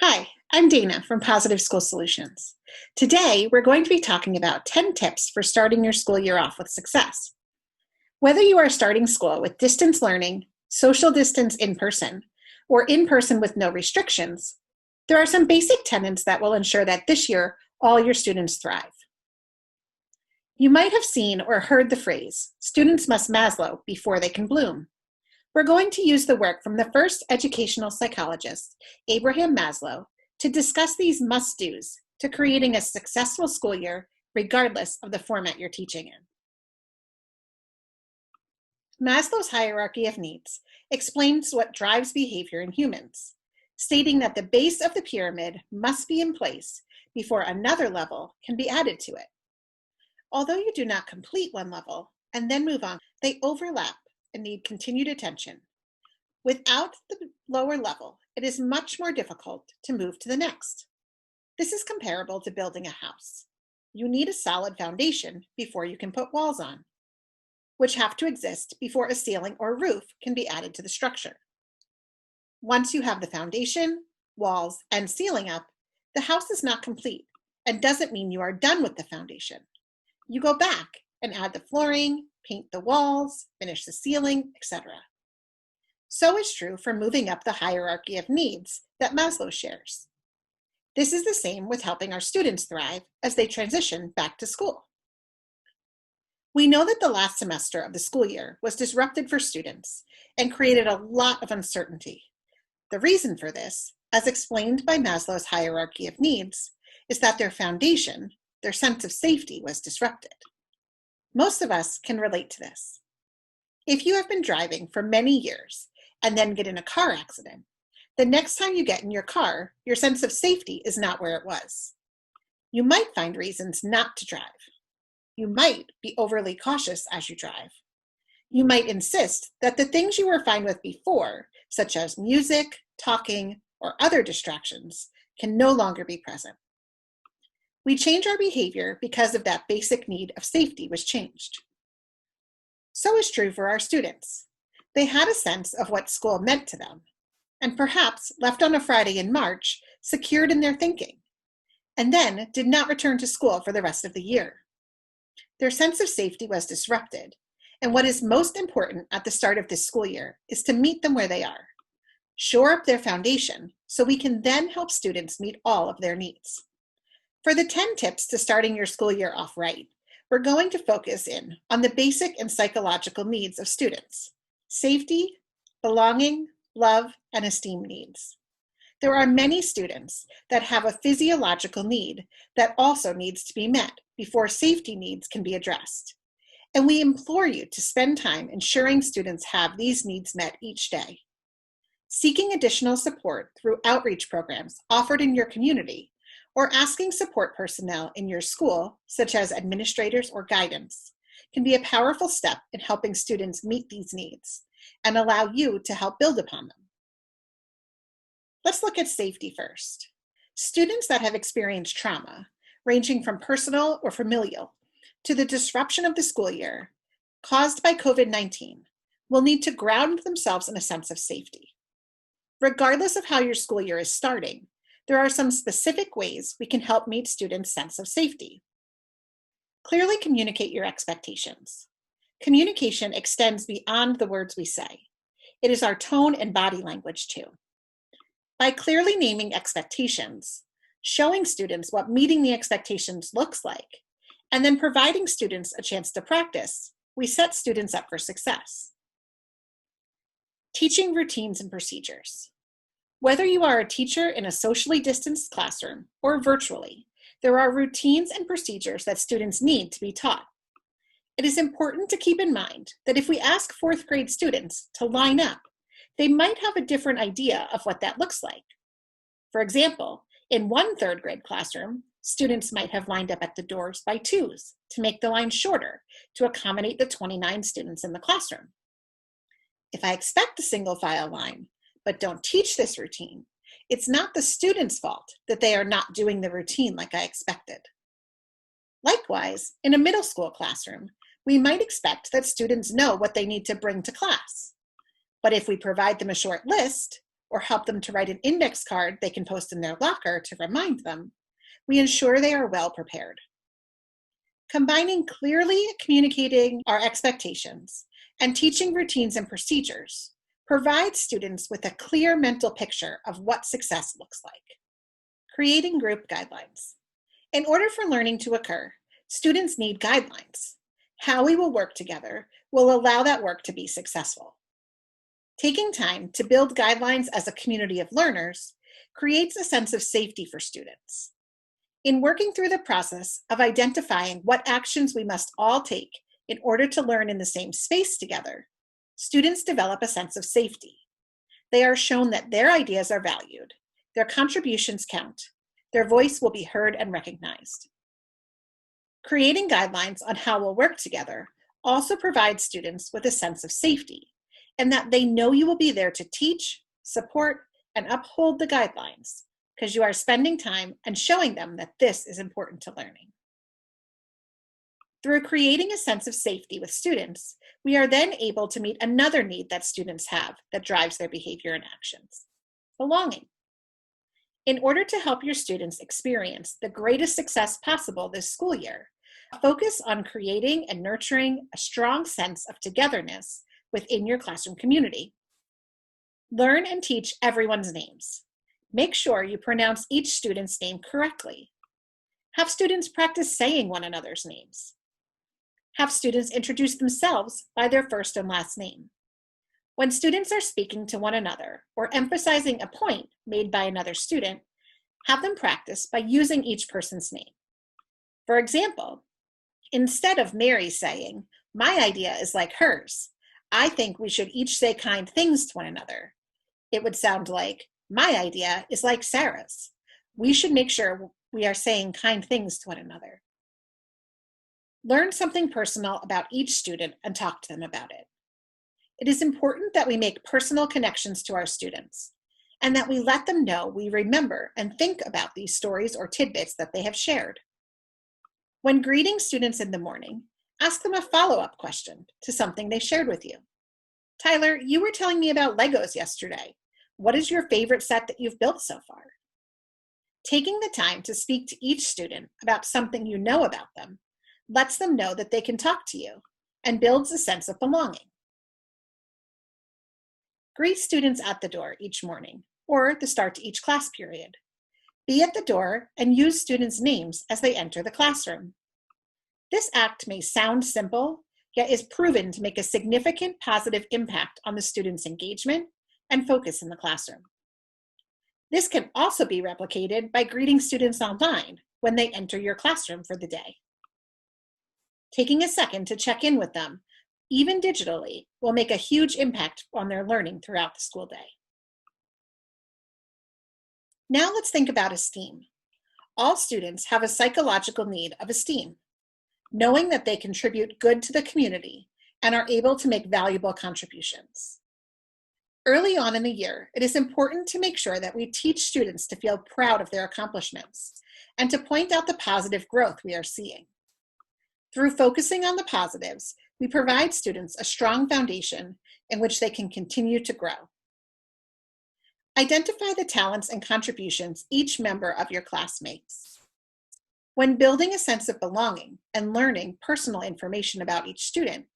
Hi, I'm Dana from Positive School Solutions. Today, we're going to be talking about 10 tips for starting your school year off with success. Whether you are starting school with distance learning, social distance in person, or in person with no restrictions, there are some basic tenets that will ensure that this year all your students thrive. You might have seen or heard the phrase, students must Maslow before they can bloom. We're going to use the work from the first educational psychologist, Abraham Maslow, to discuss these must-dos to creating a successful school year regardless of the format you're teaching in. Maslow's hierarchy of needs explains what drives behavior in humans, stating that the base of the pyramid must be in place before another level can be added to it. Although you do not complete one level and then move on, they overlap and need continued attention. Without the lower level, it is much more difficult to move to the next. This is comparable to building a house. You need a solid foundation before you can put walls on, which have to exist before a ceiling or roof can be added to the structure. Once you have the foundation, walls, and ceiling up, the house is not complete and doesn't mean you are done with the foundation. You go back and add the flooring, paint the walls, finish the ceiling, etc. So is true for moving up the hierarchy of needs that Maslow shares. This is the same with helping our students thrive as they transition back to school. We know that the last semester of the school year was disrupted for students and created a lot of uncertainty. The reason for this, as explained by Maslow's hierarchy of needs, is that their foundation, their sense of safety, was disrupted. Most of us can relate to this. If you have been driving for many years and then get in a car accident, the next time you get in your car, your sense of safety is not where it was. You might find reasons not to drive. You might be overly cautious as you drive. You might insist that the things you were fine with before, such as music, talking, or other distractions, can no longer be present. We change our behavior because of that basic need of safety was changed. So is true for our students. They had a sense of what school meant to them, and perhaps left on a Friday in March, secured in their thinking, and then did not return to school for the rest of the year. Their sense of safety was disrupted, and what is most important at the start of this school year is to meet them where they are. Shore up their foundation so we can then help students meet all of their needs. For the 10 tips to starting your school year off right, we're going to focus in on the basic and psychological needs of students: safety, belonging, love, and esteem needs. There are many students that have a physiological need that also needs to be met before safety needs can be addressed. And we implore you to spend time ensuring students have these needs met each day. Seeking additional support through outreach programs offered in your community, or asking support personnel in your school, such as administrators or guidance, can be a powerful step in helping students meet these needs and allow you to help build upon them. Let's look at safety first. Students that have experienced trauma, ranging from personal or familial, to the disruption of the school year caused by COVID-19, will need to ground themselves in a sense of safety. Regardless of how your school year is starting, there are some specific ways we can help meet students' sense of safety. Clearly communicate your expectations. Communication extends beyond the words we say. It is our tone and body language too. By clearly naming expectations, showing students what meeting the expectations looks like, and then providing students a chance to practice, we set students up for success. Teaching routines and procedures. Whether you are a teacher in a socially distanced classroom or virtually, there are routines and procedures that students need to be taught. It is important to keep in mind that if we ask fourth grade students to line up, they might have a different idea of what that looks like. For example, in one third grade classroom, students might have lined up at the doors by twos to make the line shorter to accommodate the 29 students in the classroom. If I expect a single file line, but don't teach this routine, it's not the student's fault that they are not doing the routine like I expected. Likewise, in a middle school classroom, we might expect that students know what they need to bring to class. But if we provide them a short list, or help them to write an index card they can post in their locker to remind them, we ensure they are well prepared. Combining clearly communicating our expectations and teaching routines and procedures provides students with a clear mental picture of what success looks like. Creating group guidelines. In order for learning to occur, students need guidelines. How we will work together will allow that work to be successful. Taking time to build guidelines as a community of learners creates a sense of safety for students. In working through the process of identifying what actions we must all take in order to learn in the same space together, students develop a sense of safety. They are shown that their ideas are valued, their contributions count, their voice will be heard and recognized. Creating guidelines on how we'll work together also provides students with a sense of safety, and that they know you will be there to teach, support, and uphold the guidelines, because you are spending time and showing them that this is important to learning. Through creating a sense of safety with students, we are then able to meet another need that students have that drives their behavior and actions: belonging. In order to help your students experience the greatest success possible this school year, focus on creating and nurturing a strong sense of togetherness within your classroom community. Learn and teach everyone's names. Make sure you pronounce each student's name correctly. Have students practice saying one another's names. Have students introduce themselves by their first and last name. When students are speaking to one another or emphasizing a point made by another student, have them practice by using each person's name. For example, instead of Mary saying, "My idea is like hers. I think we should each say kind things to one another," it would sound like, "My idea is like Sarah's. We should make sure we are saying kind things to one another." Learn something personal about each student and talk to them about it. It is important that we make personal connections to our students and that we let them know we remember and think about these stories or tidbits that they have shared. When greeting students in the morning, ask them a follow-up question to something they shared with you. "Tyler, you were telling me about Legos yesterday. What is your favorite set that you've built so far?" Taking the time to speak to each student about something you know about them lets them know that they can talk to you and builds a sense of belonging. Greet students at the door each morning or the start to each class period. Be at the door and use students' names as they enter the classroom. This act may sound simple, yet is proven to make a significant positive impact on the students' engagement and focus in the classroom. This can also be replicated by greeting students online when they enter your classroom for the day. Taking a second to check in with them, even digitally, will make a huge impact on their learning throughout the school day. Now let's think about esteem. All students have a psychological need of esteem, knowing that they contribute good to the community and are able to make valuable contributions. Early on in the year, it is important to make sure that we teach students to feel proud of their accomplishments and to point out the positive growth we are seeing. Through focusing on the positives, we provide students a strong foundation in which they can continue to grow. Identify the talents and contributions each member of your class makes. When building a sense of belonging and learning personal information about each student,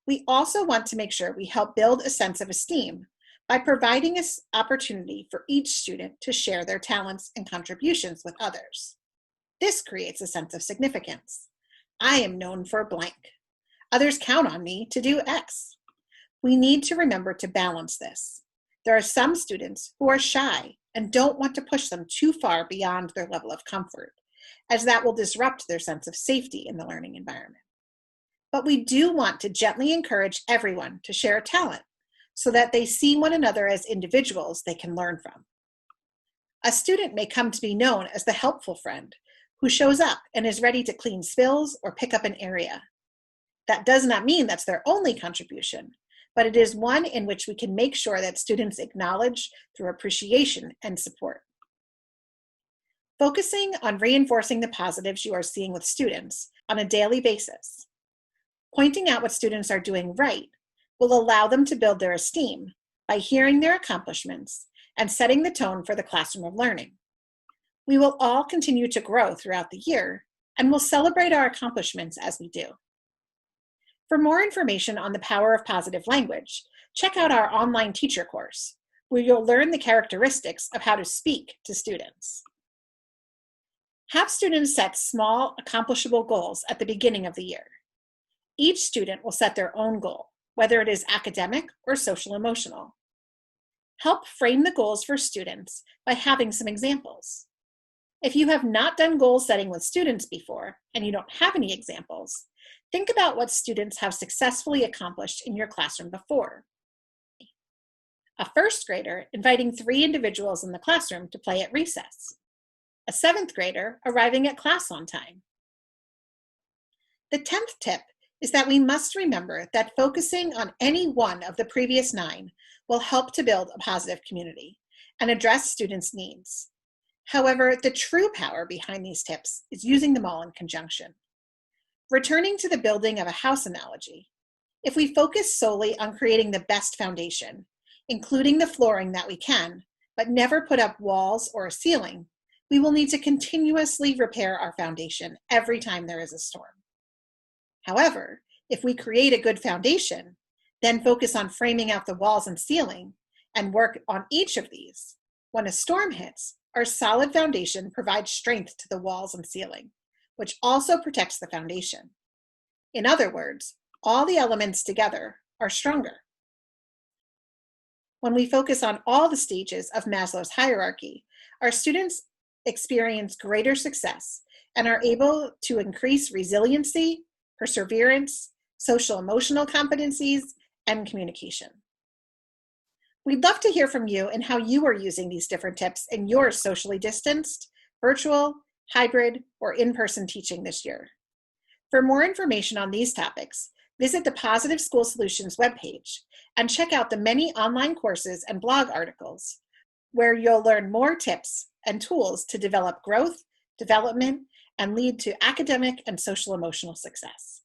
we also want to make sure we help build a sense of esteem by providing an opportunity for each student to share their talents and contributions with others. This creates a sense of significance. I am known for blank. Others count on me to do X. We need to remember to balance this. There are some students who are shy and don't want to push them too far beyond their level of comfort, as that will disrupt their sense of safety in the learning environment. But we do want to gently encourage everyone to share a talent so that they see one another as individuals they can learn from. A student may come to be known as the helpful friend who shows up and is ready to clean spills or pick up an area. That does not mean that's their only contribution, but it is one in which we can make sure that students acknowledge through appreciation and support. Focusing on reinforcing the positives you are seeing with students on a daily basis. Pointing out what students are doing right will allow them to build their esteem by hearing their accomplishments and setting the tone for the classroom of learning. We will all continue to grow throughout the year, and we'll celebrate our accomplishments as we do. For more information on the power of positive language, check out our online teacher course, where you'll learn the characteristics of how to speak to students. Have students set small, accomplishable goals at the beginning of the year. Each student will set their own goal, whether it is academic or social emotional. Help frame the goals for students by having some examples. If you have not done goal setting with students before and you don't have any examples, think about what students have successfully accomplished in your classroom before. A first grader inviting 3 individuals in the classroom to play at recess. A 7th grader arriving at class on time. The 10th tip is that we must remember that focusing on any one of the previous 9 will help to build a positive community and address students' needs. However, the true power behind these tips is using them all in conjunction. Returning to the building of a house analogy, if we focus solely on creating the best foundation, including the flooring that we can, but never put up walls or a ceiling, we will need to continuously repair our foundation every time there is a storm. However, if we create a good foundation, then focus on framing out the walls and ceiling, and work on each of these, when a storm hits, our solid foundation provides strength to the walls and ceiling, which also protects the foundation. In other words, all the elements together are stronger. When we focus on all the stages of Maslow's hierarchy, our students experience greater success and are able to increase resiliency, perseverance, social emotional competencies, and communication. We'd love to hear from you and how you are using these different tips in your socially distanced, virtual, hybrid, or in-person teaching this year. For more information on these topics, visit the Positive School Solutions webpage and check out the many online courses and blog articles where you'll learn more tips and tools to develop growth, development, and lead to academic and social emotional success.